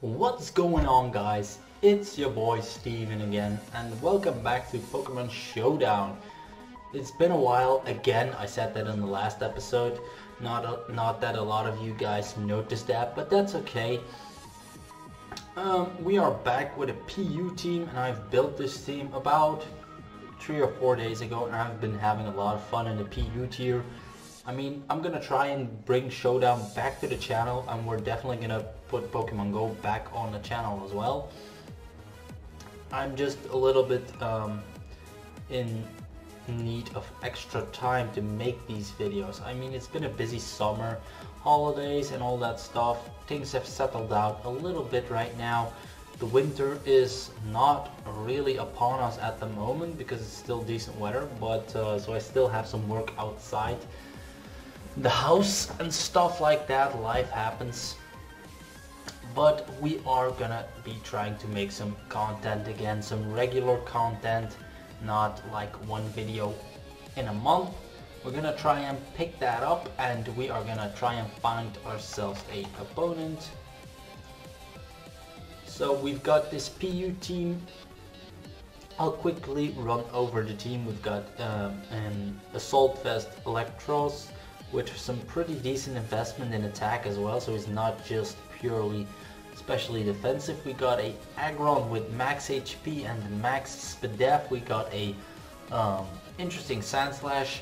What's going on, guys? It's your boy Steven again, and welcome back to Pokémon Showdown. It's been a while again. I said that in the last episode. Not that a lot of you guys noticed that, but that's okay. We are back with a PU team, and I've built this team about 3 or 4 days ago, and I've been having a lot of fun in the PU tier. I mean, I'm gonna try and bring Showdown back to the channel, and we're definitely gonna put Pokemon Go back on the channel as well. I'm just a little bit in need of extra time to make these videos. I mean, it's been a busy summer, holidays and all that stuff. Things have settled out a little bit right now. The winter is not really upon us at the moment because it's still decent weather, but so I still have some work outside the house and stuff like that. Life happens, but we are gonna be trying to make some content again, some regular content, not like one video in a month. We're gonna try and pick that up, and we are gonna try and find ourselves a opponent. So we've got this PU team. I'll quickly run over the team. We've got an Assault Vest Electros with some pretty decent investment in attack as well, so it's not just purely especially defensive. We got a Aggron with max HP and max Spadef. We got a interesting Sandslash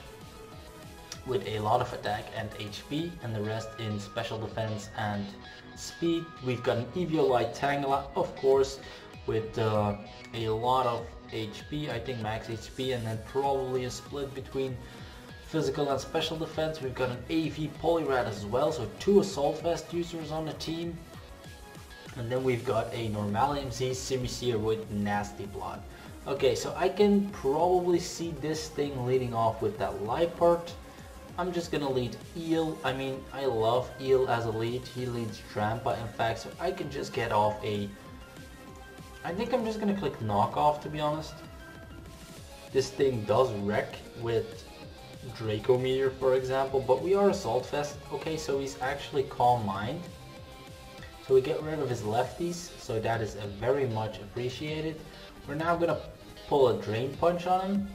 with a lot of attack and HP, and the rest in special defense and speed. We've got an Eviolite Tangela, of course, with a lot of HP, I think max HP, and then probably a split between physical and special defense. We've got an AV Poliwrath as well, so 2 Assault Vest users on the team. And then we've got a normal MC Simisear with Nasty Blood. Okay, so I can probably see this thing leading off with that Liepard. I'm just gonna lead Eel. I mean, I love Eel as a lead. He leads Trampa, in fact, so I can just get off a... I think I'm just gonna click Knockoff, to be honest. This thing does wreck with Draco Meteor, for example, but we are Assault Vest. Okay, so he's actually Calm Mind. So we get rid of his lefties, so that is very much appreciated. We're now gonna pull a Drain Punch on him,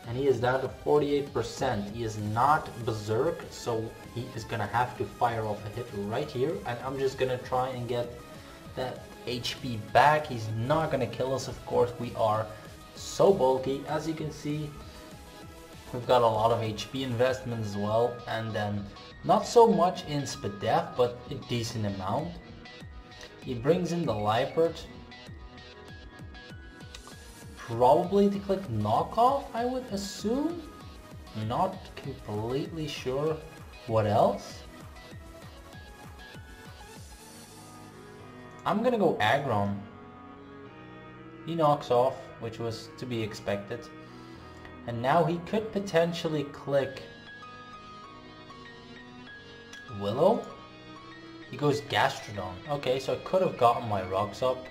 and he is down to 48%. He is not Berserk, so he is gonna have to fire off a hit right here, and I'm just gonna try and get that HP back. He's not gonna kill us, of course. We are so bulky, as you can see. We've got a lot of HP investment as well, and then not so much in Spadef, but a decent amount. He brings in the Liepard, probably to click Knockoff, I would assume. Not completely sure what else. I'm gonna go Aggron. He knocks off, which was to be expected. And now he could potentially click Willow. He goes Gastrodon. Okay, so I could have gotten my rocks up,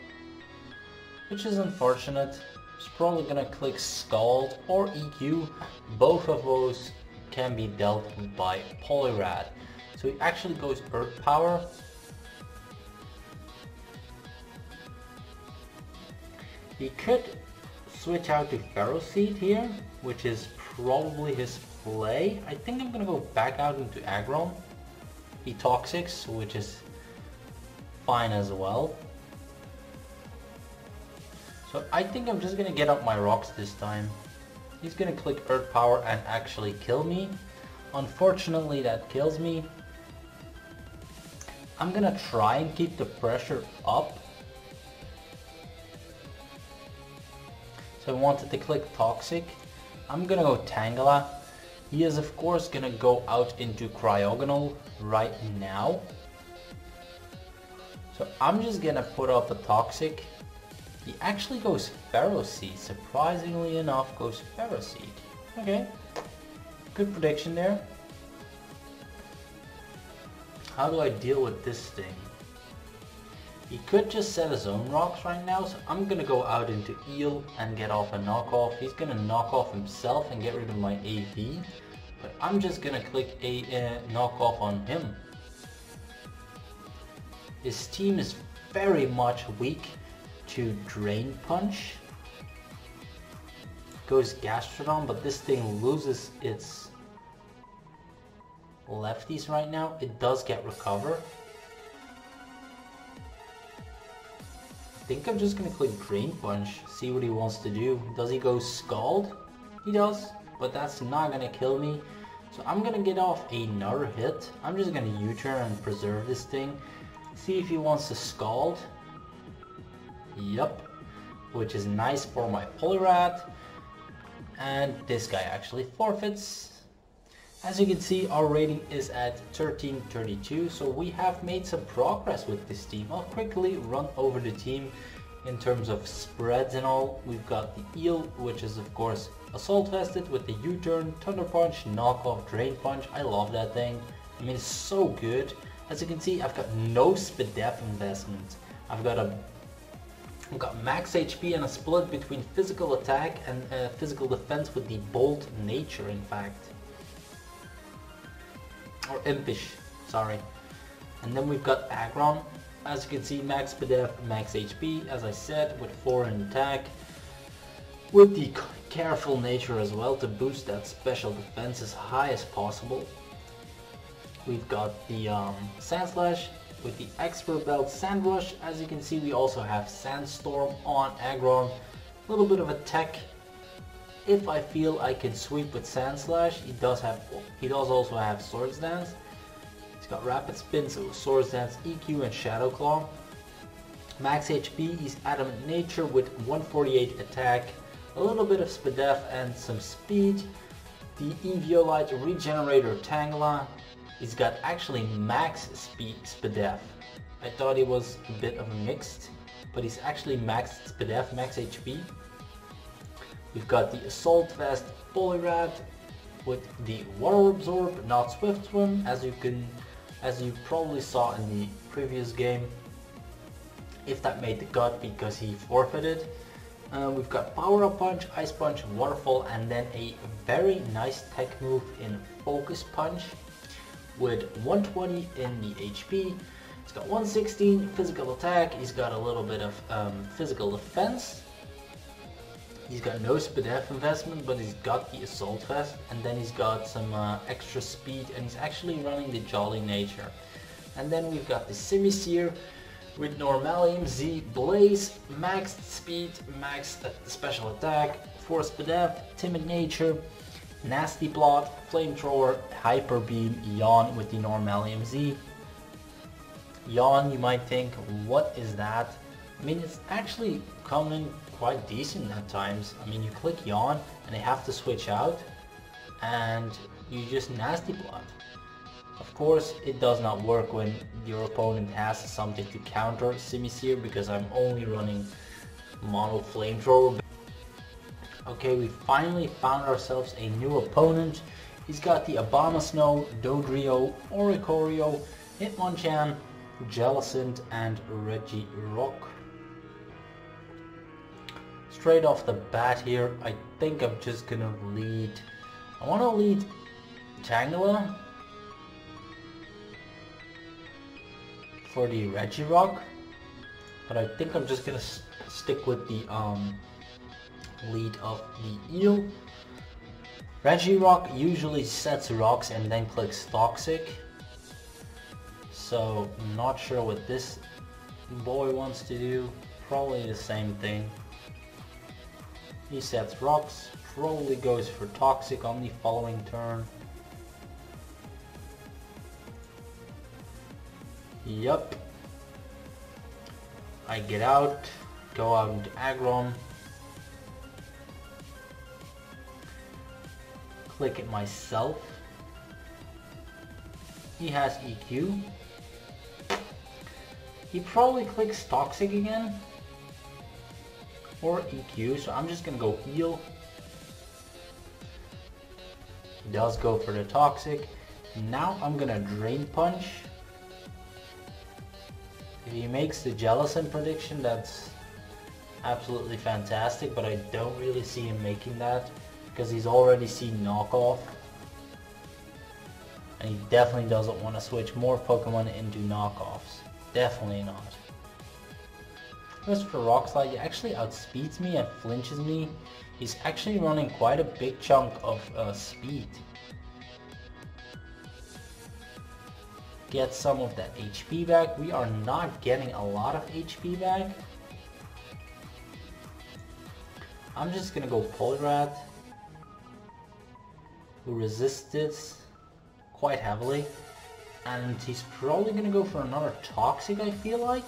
which is unfortunate. He's probably gonna click Scald or EQ. Both of those can be dealt with by Poliwrath. So he actually goes Earth Power. He could switch out to Ferroseed here, which is probably his play. I think I'm gonna go back out into Aggron. He Toxics, which is fine as well. So I think I'm just gonna get up my rocks this time. He's gonna click Earth Power and actually kill me. Unfortunately, that kills me. I'm gonna try and keep the pressure up. So I wanted to click Toxic. I'm gonna go Tangela. He is of course gonna go out into Cryogonal right now. So I'm just gonna put up a Toxic. He actually goes Ferroseed. Surprisingly enough, goes Ferroseed. Okay, good prediction there. How do I deal with this thing? He could just set his own rocks right now, so I'm gonna go out into Eel and get off a knockoff. He's gonna knock off himself and get rid of my AV, but I'm just gonna click a knockoff on him. His team is very much weak to Drain Punch. Goes Gastrodon, but this thing loses its lefties right now. It does get Recover. I think I'm just gonna click Drain Punch, see what he wants to do. Does he go Scald? He does, but that's not gonna kill me. So I'm gonna get off another hit. I'm just gonna U-turn and preserve this thing. See if he wants to Scald. Yup, which is nice for my Poliwrath. And this guy actually forfeits. As you can see, our rating is at 1332, so we have made some progress with this team. I'll quickly run over the team in terms of spreads and all. We've got the Eel, which is of course Assault Vested with the U-turn, Thunder Punch, Knockoff, Drain Punch. I love that thing. I mean, it's so good. As you can see, I've got no Spadef investment. I've got max HP and a split between physical attack and physical defense with the Bold Nature, in fact. Or Impish, sorry. And then we've got Aggron. As you can see, max Spadef, max HP, as I said, with 4 in attack. With the Careful Nature as well to boost that special defense as high as possible. We've got the Sandslash with the Expert Belt Sand Rush. As you can see, we also have Sandstorm on Aggron. A little bit of attack. If I feel I can sweep with Sandslash, he does also have Swords Dance. He's got Rapid Spin, so Swords Dance, EQ and Shadow Claw. Max HP, he's Adamant Nature with 148 attack, a little bit of Spadef and some speed. The Eviolite Regenerator Tangela. He's got actually max speed Spadef. I thought he was a bit of a mixed, but he's actually max Spadef, max HP. We've got the Assault Vest Poliwrath with the Water Absorb, not Swift Swim, as you probably saw in the previous game. If that made the cut because he forfeited. We've got Power Up Punch, Ice Punch, Waterfall, and then a very nice tech move in Focus Punch with 120 in the HP. He's got 116 physical attack. He's got a little bit of physical defense. He's got no Spadef investment, but he's got the Assault Vest, and then he's got some extra speed, and he's actually running the Jolly Nature. And then we've got the Simisear with Normalium Z Blaze, maxed speed, maxed special attack, Force Spadef, Timid Nature, Nasty Plot, Flamethrower, Hyper Beam, Yawn with the Normalium Z. Yawn, you might think, what is that? I mean, it's actually coming quite decent at times. I mean, you click Yawn and they have to switch out and you just Nasty Plot. Of course, it does not work when your opponent has something to counter Simisear because I'm only running Mono Flamethrower. Okay, we finally found ourselves a new opponent. He's got the Abomasnow, Dodrio, Oricorio, Hitmonchan, Jellicent, and Regirock. Straight off the bat here, I think I'm just gonna lead... I want to lead Tangela for the Regirock, but I think I'm just gonna stick with the lead of the Eel. Regirock usually sets rocks and then clicks Toxic, so I'm not sure what this boy wants to do. Probably the same thing. He sets rocks, probably goes for Toxic on the following turn. Yup. I get out, go out into Aggron, click it myself. He has EQ. He probably clicks Toxic again, or EQ, so I'm just gonna go Eel. He does go for the Toxic. Now I'm gonna Drain Punch. If he makes the Jellicent prediction, that's absolutely fantastic, but I don't really see him making that because he's already seen Knockoff. And he definitely doesn't want to switch more Pokemon into Knockoffs. Definitely not. As for Rock Slide, he actually outspeeds me and flinches me. He's actually running quite a big chunk of speed. Get some of that HP back. We are not getting a lot of HP back. I'm just gonna go Poliwrath, who resists this quite heavily. And he's probably gonna go for another Toxic, I feel like.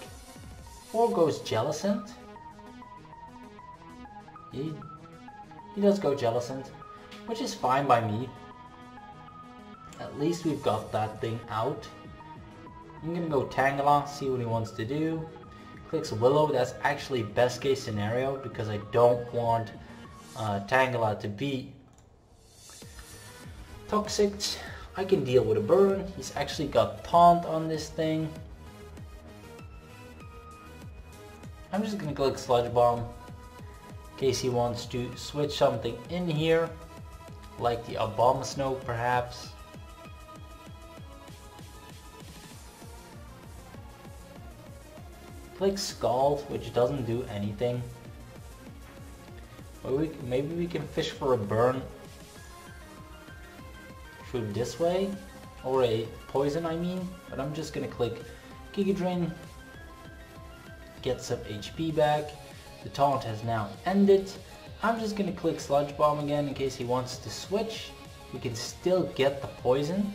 Or goes Jellicent. He does go Jellicent, which is fine by me. At least we've got that thing out. I'm gonna go Tangela, see what he wants to do. Clicks Willow, that's actually best case scenario because I don't want Tangela to be toxic. I can deal with a burn. He's actually got Taunt on this thing. I'm just gonna click Sludge Bomb in case he wants to switch something in here, like the Abomasnow perhaps. Click Scald, which doesn't do anything. But maybe we can fish for a burn through this way, or a poison I mean, but I'm just gonna click Giga Drain, get some HP back. The taunt has now ended. I'm just gonna click Sludge Bomb again in case he wants to switch. We can still get the poison.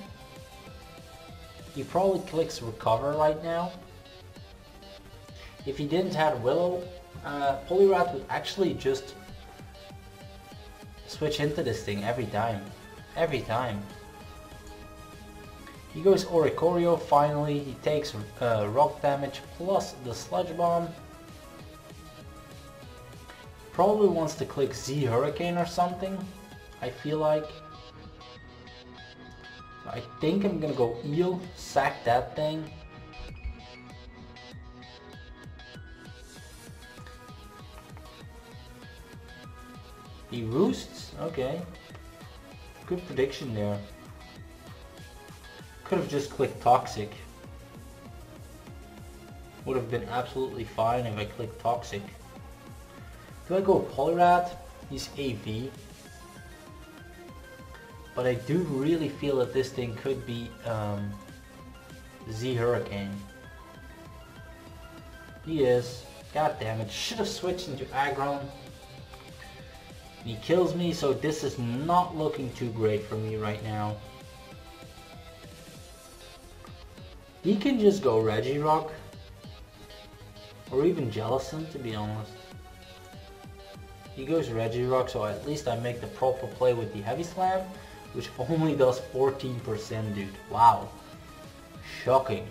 He probably clicks Recover right now. If he didn't have Willow, Poliwrath would actually just switch into this thing every time. Every time. He goes Oricorio finally. He takes rock damage plus the Sludge Bomb. Probably wants to click Z Hurricane or something, I feel like. I think I'm gonna go Eel, sack that thing. He roosts? Okay. Good prediction there. Could have just clicked Toxic. Would have been absolutely fine if I clicked Toxic. Do I go Poliwrath? He's AV. But I do really feel that this thing could be Z Hurricane. He is. God damn it. Should have switched into Aggron. He kills me, so this is not looking too great for me right now. He can just go Regirock. Or even Jellicent, to be honest. He goes Regirock, so at least I make the proper play with the Heavy Slam, which only does 14%, dude. Wow. Shocking.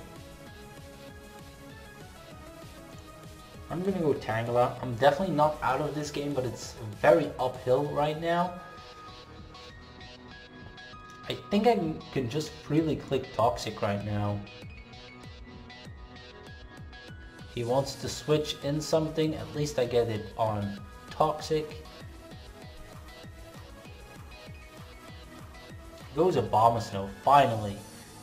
I'm gonna go Tangela. I'm definitely not out of this game, but it's very uphill right now. I think I can just freely click Toxic right now. He wants to switch in something, at least I get it on Toxic. Goes Abomasnow, finally.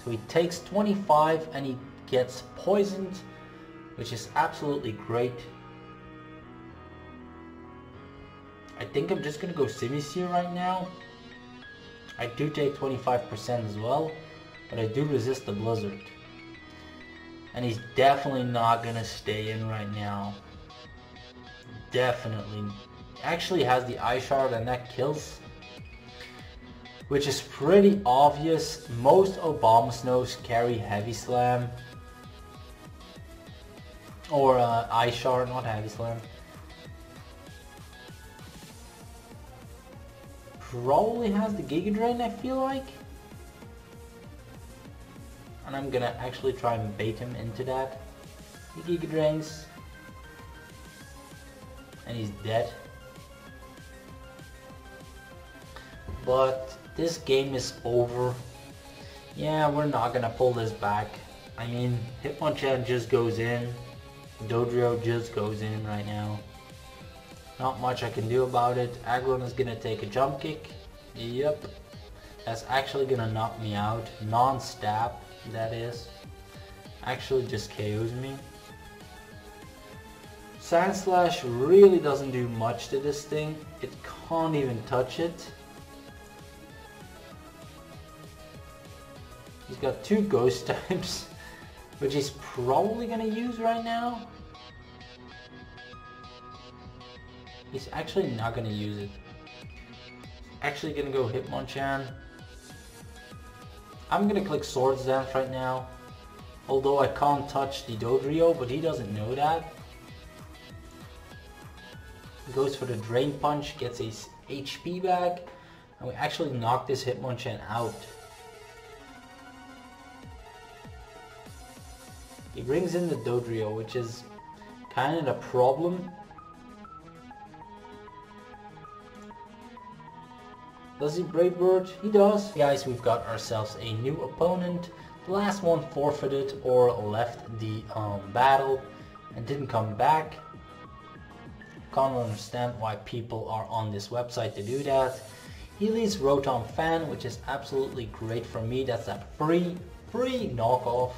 So he takes 25 and he gets poisoned, which is absolutely great. I think I'm just gonna go Simisear right now. I do take 25% as well, but I do resist the Blizzard. And he's definitely not gonna stay in right now. Definitely. Actually has the Ice Shard and that kills. Which is pretty obvious. Most Abomasnows carry Heavy Slam. Or Ice Shard, not Heavy Slam. Probably has the Giga Drain, I feel like. And I'm gonna actually try and bait him into that. He Giga Drains. And he's dead. But this game is over. Yeah, we're not gonna pull this back. I mean, Hitmonchan just goes in. Dodrio just goes in right now. Not much I can do about it. Aggron is gonna take a jump kick. Yep. That's actually gonna knock me out. Non-stab, that is. Actually just KOs me. Sand Slash really doesn't do much to this thing. It can't even touch it. He's got 2 ghost types, which he's probably gonna use right now. He's actually not gonna use it. Actually gonna go Hitmonchan. I'm gonna click Swords Dance right now. Although I can't touch the Dodrio, but he doesn't know that. He goes for the Drain Punch, gets his HP back, and we actually knock this Hitmonchan out. He brings in the Dodrio, which is kind of the problem. Does he Brave Bird? He does. Guys, we've got ourselves a new opponent. The last one forfeited or left the battle and didn't come back. Can't understand why people are on this website to do that. He leads Rotom Fan, which is absolutely great for me. That's a free knockoff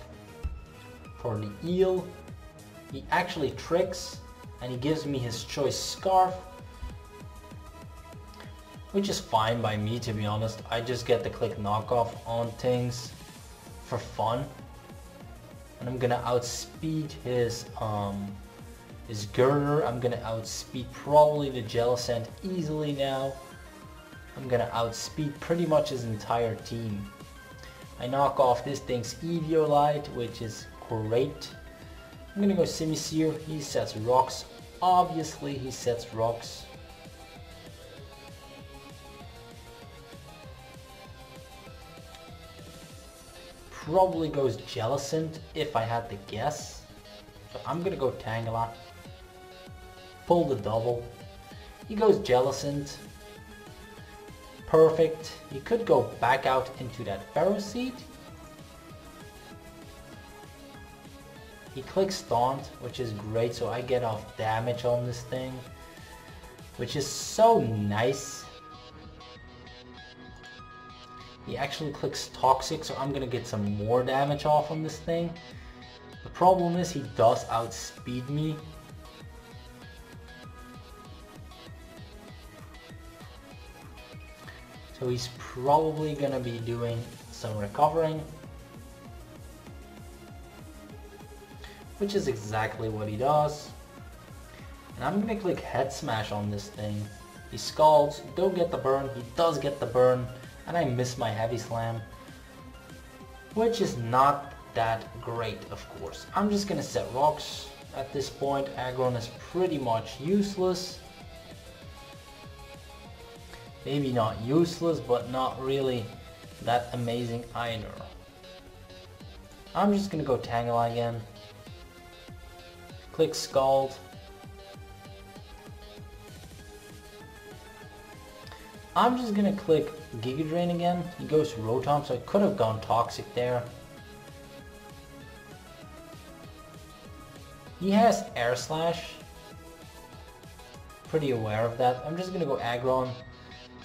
for the eel. He actually tricks and he gives me his choice Scarf, which is fine by me, to be honest. I just get to click knockoff on things for fun. And I'm gonna outspeed his Girder. I'm gonna outspeed probably the Jellicent easily now. I'm gonna outspeed pretty much his entire team. I knock off this thing's Eviolite, which is great. I'm gonna go Simisear. He sets rocks. Obviously he sets rocks. Probably goes Jellicent if I had to guess. So I'm gonna go Tangela. Pull the double. He goes Jellicent. Perfect. He could go back out into that Ferroseed. He clicks Taunt, which is great, so I get off damage on this thing, which is so nice. He actually clicks Toxic, so I'm gonna get some more damage off on this thing. The problem is he does outspeed me. So he's probably gonna be doing some recovering, which is exactly what he does. And I'm gonna click Head Smash on this thing. He scalds, don't get the burn, he does get the burn, and I miss my Heavy Slam, which is not that great, of course. I'm just gonna set rocks. At this point, Aggron is pretty much useless. Maybe not useless, but not really that amazing either. I'm just gonna go Tangela again. Click Scald. I'm just gonna click Giga Drain again. He goes Rotom, so I could have gone Toxic there. He has Air Slash. Pretty aware of that. I'm just gonna go Aggron,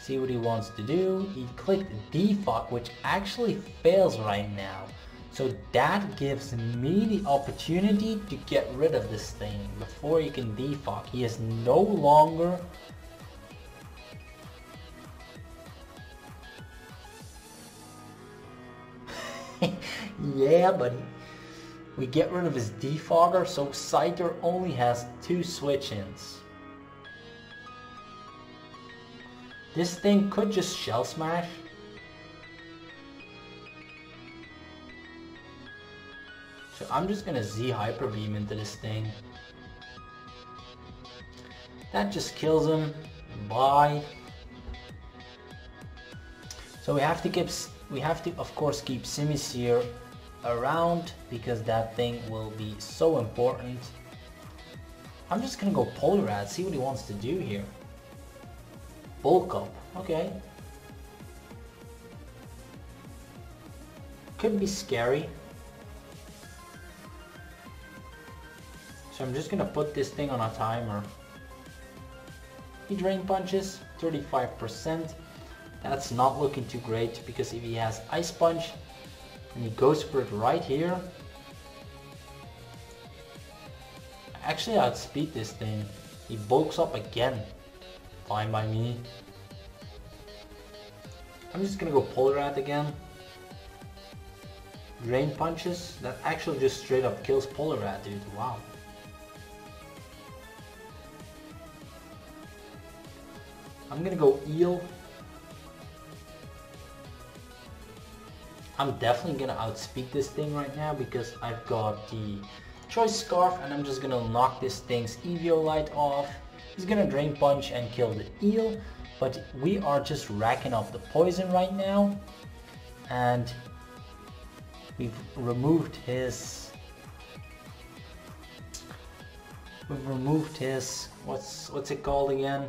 see what he wants to do. He clicked Defog, which actually fails right now. So that gives me the opportunity to get rid of this thing before he can defog. He is no longer yeah, buddy. We get rid of his defogger, so Scyther only has 2 switch-ins. This thing could just Shell Smash. So I'm just gonna Z Hyper Beam into this thing. That just kills him. Bye. So we have to of course keep Simisear around because that thing will be so important. I'm just gonna go Poliwrath, see what he wants to do here. Bulk Up, okay. Could be scary. So I'm just gonna put this thing on a timer. He Drain Punches, 35%. That's not looking too great because if he has Ice Punch and he goes for it right here, actually outspeed this thing. He bulks up again. Fine by me. I'm just gonna go Poliwrath again. Drain punches. That actually just straight up kills Poliwrath, dude. Wow. I'm gonna go Eel. I'm definitely gonna outspeed this thing right now because I've got the Choice Scarf and I'm just gonna knock this thing's Eviolite off. He's gonna Drain Punch and kill the Eel, but we are just racking up the poison right now, and we've removed his what's it called again?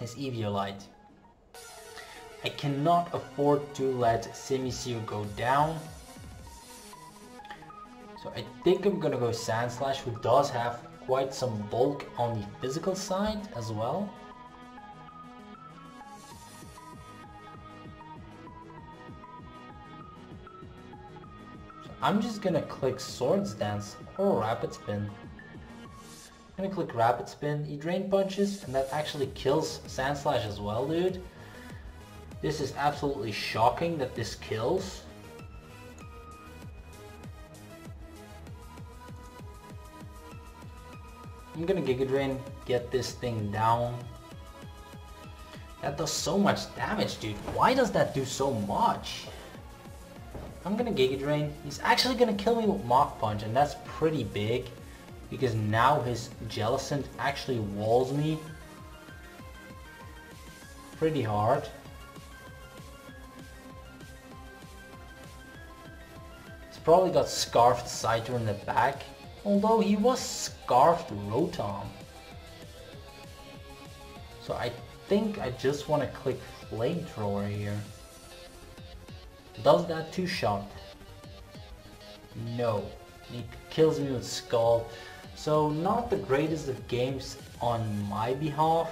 His Eviolite. I cannot afford to let Simisear go down. So I think I'm gonna go Sandslash, who does have quite some bulk on the physical side as well. So I'm just gonna click Swords Dance or Rapid Spin. I'm gonna click Rapid Spin, he Drain Punches, and that actually kills Sandslash as well, dude. This is absolutely shocking that this kills. I'm gonna Giga Drain, get this thing down. That does so much damage, dude. Why does that do so much? I'm gonna Giga Drain. He's actually gonna kill me with Mach Punch, and that's pretty big because now his Jellicent actually walls me pretty hard. He's probably got Scarfed Scyther in the back, although he was Scarfed Rotom. So I think I just want to click Flamethrower here. Does that 2-shot? No. He kills me with Skull. So not the greatest of games on my behalf.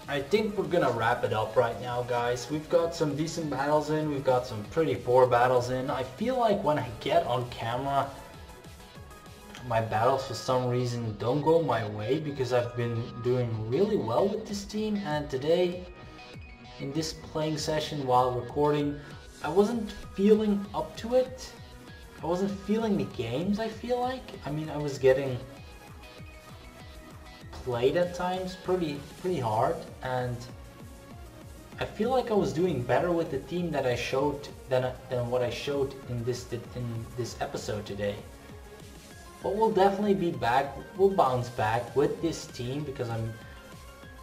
I think we're gonna wrap it up right now, guys. We've got some decent battles in, we've got some pretty poor battles in. I feel like when I get on camera, my battles for some reason don't go my way because I've been doing really well with this team, and today in this playing session while recording, I wasn't feeling up to it. I wasn't feeling the games, I feel like. I mean, I was getting played at times pretty hard, and I feel like I was doing better with the team that I showed than what I showed in this episode today. But we'll definitely be back. We'll bounce back with this team because I'm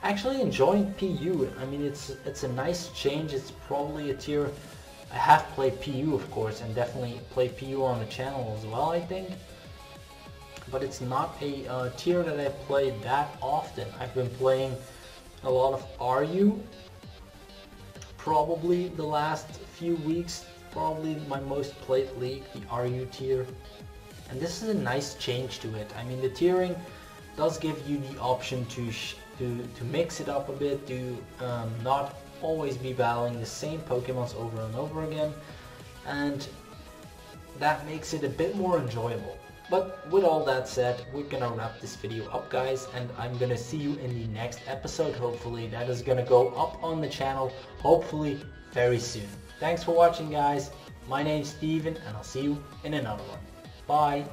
actually enjoying PU. I mean, it's a nice change. It's probably a tier. I have played PU, of course, and definitely play PU on the channel as well, I think. But it's not a tier that I play that often. I've been playing a lot of RU, probably the last few weeks, probably my most played league, the RU tier. And this is a nice change to it. I mean, the tiering does give you the option to mix it up a bit, to not always be battling the same Pokemons over and over again, and that makes it a bit more enjoyable. But with all that said, we're gonna wrap this video up, guys, and I'm gonna see you in the next episode. Hopefully that is gonna go up on the channel, hopefully very soon. Thanks for watching, guys. My name's Steven, and I'll see you in another one. Bye.